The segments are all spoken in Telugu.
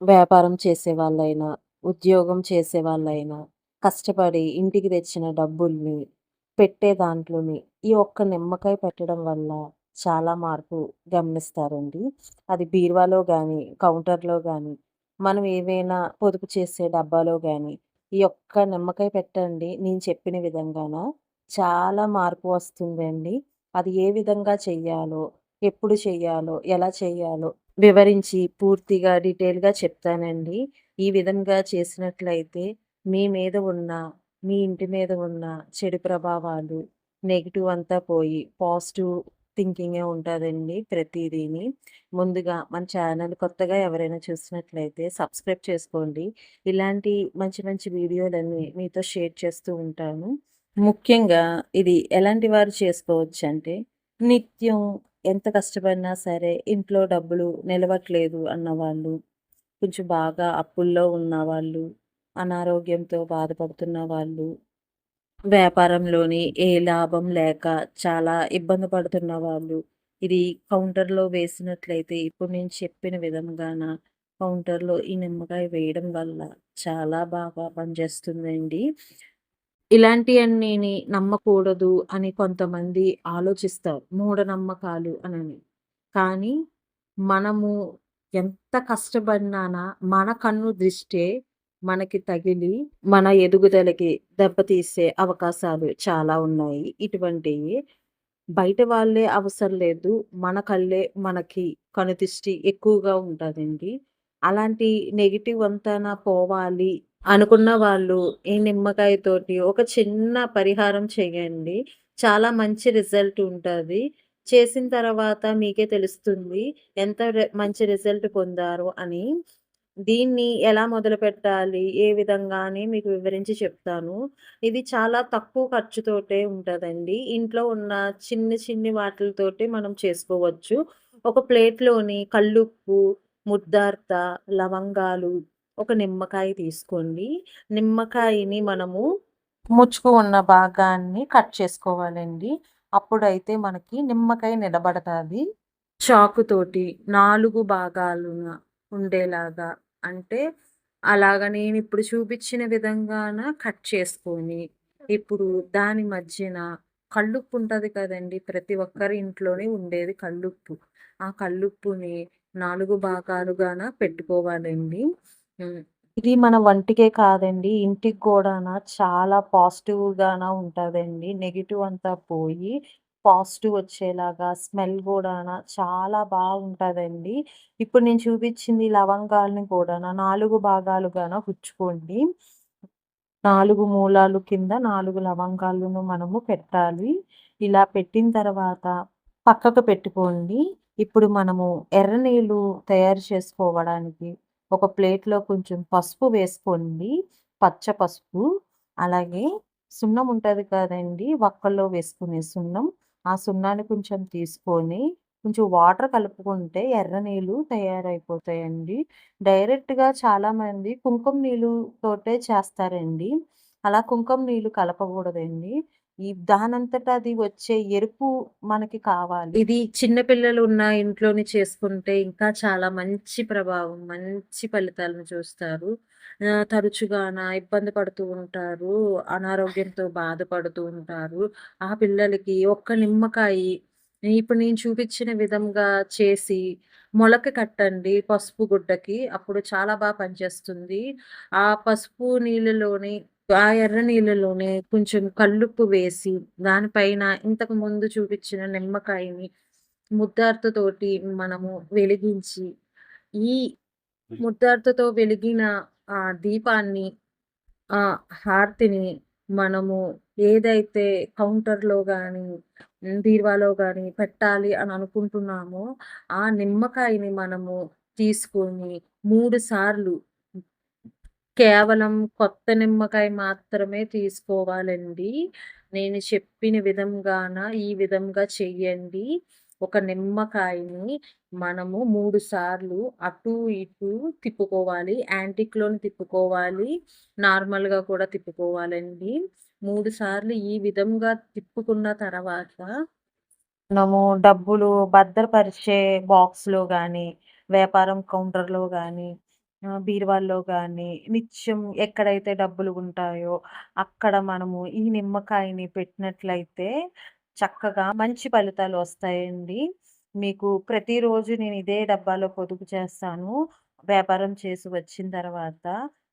వ్యాపారం చేసేవాళ్ళైనా, ఉద్యోగం చేసేవాళ్ళైనా, కష్టపడి ఇంటికి తెచ్చిన డబ్బుల్ని పెట్టే దాంట్లోని ఈ ఒక్క నిమ్మకాయ పెట్టడం వల్ల చాలా మార్పు గమనిస్తారండి. అది బీరువాలో గానీ, కౌంటర్‌లో గానీ, మనం ఏవైనా పొదుపు చేసే డబ్బాలో గానీ, ఈ ఒక్క నిమ్మకాయ పెట్టండి నేను చెప్పిన విధంగాన చాలా మార్పు వస్తుందండి. అది ఏ విధంగా చెయ్యాలో, ఎప్పుడు చెయ్యాలో, ఎలా చెయ్యాలో వివరించి పూర్తిగా డీటెయిల్‌గా చెప్తానండి. ఈ విధంగా చేసినట్లయితే మీ మీద ఉన్న, మీ ఇంటి మీద ఉన్న చెడు ప్రభావాలు, నెగెటివ్ అంతా పోయి పాజిటివ్ థింకింగే ఉంటదండి ప్రతీదీని. ముందుగా మన ఛానల్ కొత్తగా ఎవరైనా చూసినట్లయితే సబ్స్క్రైబ్ చేసుకోండి. ఇలాంటి మంచి మంచి వీడియోలన్నీ మీతో షేర్ చేస్తూ ఉంటాను. ముఖ్యంగా ఇది ఎలాంటి వారు చేసుకోవచ్చంటే, నిత్యం ఎంత కష్టపడినా సరే ఇంట్లో డబ్బులు నిలవట్లేదు అన్నవాళ్ళు, కొంచెం బాగా అప్పుల్లో ఉన్నవాళ్ళు, అనారోగ్యంతో బాధపడుతున్న వాళ్ళు, వ్యాపారంలోని ఏ లాభం లేక చాలా ఇబ్బంది పడుతున్న వాళ్ళు, ఇది కౌంటర్‌లో వేసినట్లయితే ఇప్పుడు నేను చెప్పిన విధంగాన కౌంటర్‌లో ఈ నిమ్మకాయ వేయడం వల్ల చాలా బాగా పనిచేస్తుందండి. ఇలాంటియన్నీని నమ్మకూడదు అని కొంతమంది ఆలోచిస్తారు. మూఢనమ్మకాలు అనని. కానీ మనము ఎంత కష్టపడినానా మన కన్ను దృష్టే మనకి తగిలి మన ఎదుగుదలకి దెబ్బతీసే అవకాశాలు చాలా ఉన్నాయి. ఇటువంటియి బయట వాళ్ళే అవసరం లేదు. మన కళ్ళే మనకి కనుదిష్టి ఎక్కువగా ఉంటదండి. అలాంటి నెగెటివ్ అంతానా పోవాలి అనుకున్న వాళ్ళు ఈ నిమ్మకాయతోటి ఒక చిన్న పరిహారం చేయండి. చాలా మంచి రిజల్ట్ ఉంటది. చేసిన తర్వాత మీకే తెలుస్తుంది ఎంత మంచి రిజల్ట్ పొందారో అని. దీన్ని ఎలా మొదలుపెట్టాలి? ఏ విధంగా అని మీకు వివరించి చెప్తాను. ఇది చాలా తక్కువ ఖర్చుతోటే ఉంటదండి. ఇంట్లో ఉన్న చిన్ని చిన్ని వాటిలతోటి మనం చేసుకోవచ్చు. ఒక ప్లేట్‌లోని కల్లుప్పు, ముద్దార్త, లవంగాలు, ఒక నిమ్మకాయ తీసుకోండి. నిమ్మకాయని మనము ముచ్చుకు ఉన్న భాగాన్ని కట్ చేసుకోవాలండి. అప్పుడైతే మనకి నిమ్మకాయ నిలబడతాది. చాకుతోటి 4 భాగాలున ఉండేలాగా అంటే, అలాగా నేనిప్పుడు చూపిచ్చిన విధంగాన కట్ చేసుకొని, ఇప్పుడు దాని మధ్యన కల్లుప్పు ఉంటది కదండీ! ప్రతి ఒక్కరి ఇంట్లోనే ఉండేది కల్లుప్పు. ఆ కల్లుప్పుని 4 భాగాలుగాన పెట్టుకోవాలండి. హ్మ్. ఇది మన వంటికే కాదండి, ఇంటికి గూడాన చాలా పాజిటివ్‌గాన ఉంటదండి. నెగెటివ్ అంతా పోయి పాజిటివ్ వచ్చేలాగా స్మెల్ గూడాన చాలా బాగుంటదండి. ఇప్పుడు నేను చూపిచ్చింది లవంగాల్ని కూడాన 4 భాగాలుగాన గుచ్చుకోండి. 4 మూలాలు కింద 4 లవంగాలను మనము పెట్టాలి. ఇలా పెట్టిన తర్వాత పక్కకు పెట్టుకోండి. ఇప్పుడు మనము ఎర్ర నీళ్ళు తయారు చేసుకోవడానికి ఒక ప్లేట్‌లో కొంచెం పసుపు వేసుకోండి. పచ్చ పసుపు. అలాగే సున్నం ఉంటది కదండీ! వక్కల్లో వేసుకునే సున్నం. ఆ సున్నాన్ని కొంచెం తీసుకొని, కొంచెం వాటర్ కలుపుకుంటే ఎర్ర నీళ్ళు తయారైపోతాయండి. డైరెక్ట్‌గా చాలామంది కుంకుమ నీళ్ళు తోటే చేస్తారండి. అలా కుంకుమ నీళ్ళు కలపకూడదండి. దానంతట అది వచ్చే ఎరుపు మనకి కావాలి. ఇది చిన్న పిల్లలు ఉన్న ఇంట్లోని చేసుకుంటే ఇంకా చాలా మంచి ప్రభావం, మంచి ఫలితాలను చూస్తారు. తరచుగాన ఇబ్బంది పడుతూ ఉంటారు. అనారోగ్యంతో బాధపడుతూ ఉంటారు. ఆ పిల్లలకి ఒక్క నిమ్మకాయి ఇప్పుడు నేను చూపిచ్చిన విధంగా చేసి మొలక కట్టండి పసుపు గుడ్డకి. అప్పుడు చాలా పనిచేస్తుంది. ఆ పసుపు నీళ్ళలోని ఆ ఎర్ర నీళ్ళలోనే కొంచెం కల్లుప్పు వేసి, దానిపైన ఇంతకు ముందు చూపిచ్చిన నిమ్మకాయని ముద్దార్తతోటి మనము వెలిగించి, ఈ ముద్దార్తతో వెలిగిన దీపాన్ని హారతిని మనము ఏదైతే కౌంటర్‌లో గానీ, బీరువాలో గానీ పెట్టాలి అని అనుకుంటున్నామో, ఆ నిమ్మకాయని మనము తీసుకొని 3 సార్లు కేవలం కొత్త నిమ్మకాయ మాత్రమే తీసుకోవాలండి. నేను చెప్పిన విధంగాన ఈ విధంగా చెయ్యండి. ఒక నిమ్మకాయని మనము 3 సార్లు అటు ఇటు తిప్పుకోవాలి. యాంటిక్‌లోని తిప్పుకోవాలి. నార్మల్‌గా కూడా తిప్పుకోవాలండి. 3 సార్లు ఈ విధంగా తిప్పుకున్న తర్వాత మనము డబ్బులు భద్రపరిచే బాక్స్‌లో గానీ, వ్యాపారం కౌంటర్‌లో గానీ బీరువాల్లో గానీ, నిత్యం ఎక్కడైతే డబ్బులు ఉంటాయో, అక్కడ మనము ఈ నిమ్మకాయని పెట్టినట్లయితే చక్కగా మంచి ఫలితాలొస్తాయండి. మీకు ప్రతిరోజు నేను ఇదే డబ్బాలో పొదుపు చేస్తాను. వ్యాపారం చేసి వచ్చిన తర్వాత,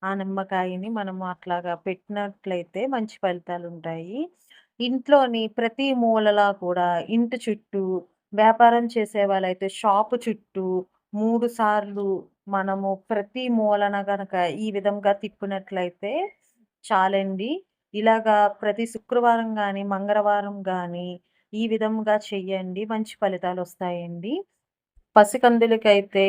ఆ నిమ్మకాయని మనము అట్లాగా పెట్టినట్లయితే మంచి ఫలితాలుంటాయి. ఇంట్లోని ప్రతి మూలలా కూడా ఇంటి చుట్టూ వ్యాపారం చేసేవాళ్ళైతే షాపు చుట్టూ 3 సార్లు మనము ప్రతి మూలన గనక ఈ విధంగా తిప్పినట్లయితే చాలండి. ఇలాగా ప్రతి శుక్రవారం గాని, మంగళవారం గాని ఈ విధంగా చెయ్యండి. మంచి ఫలితాలొస్తాయండి. పసికందులకైతే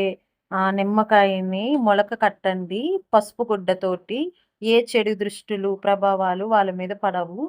నిమ్మకాయని మొలక కట్టండి పసుపు గుడ్డతోటి. ఏ చెడు దృష్టులు, ప్రభావాలు వాళ్ళ మీద పడవు.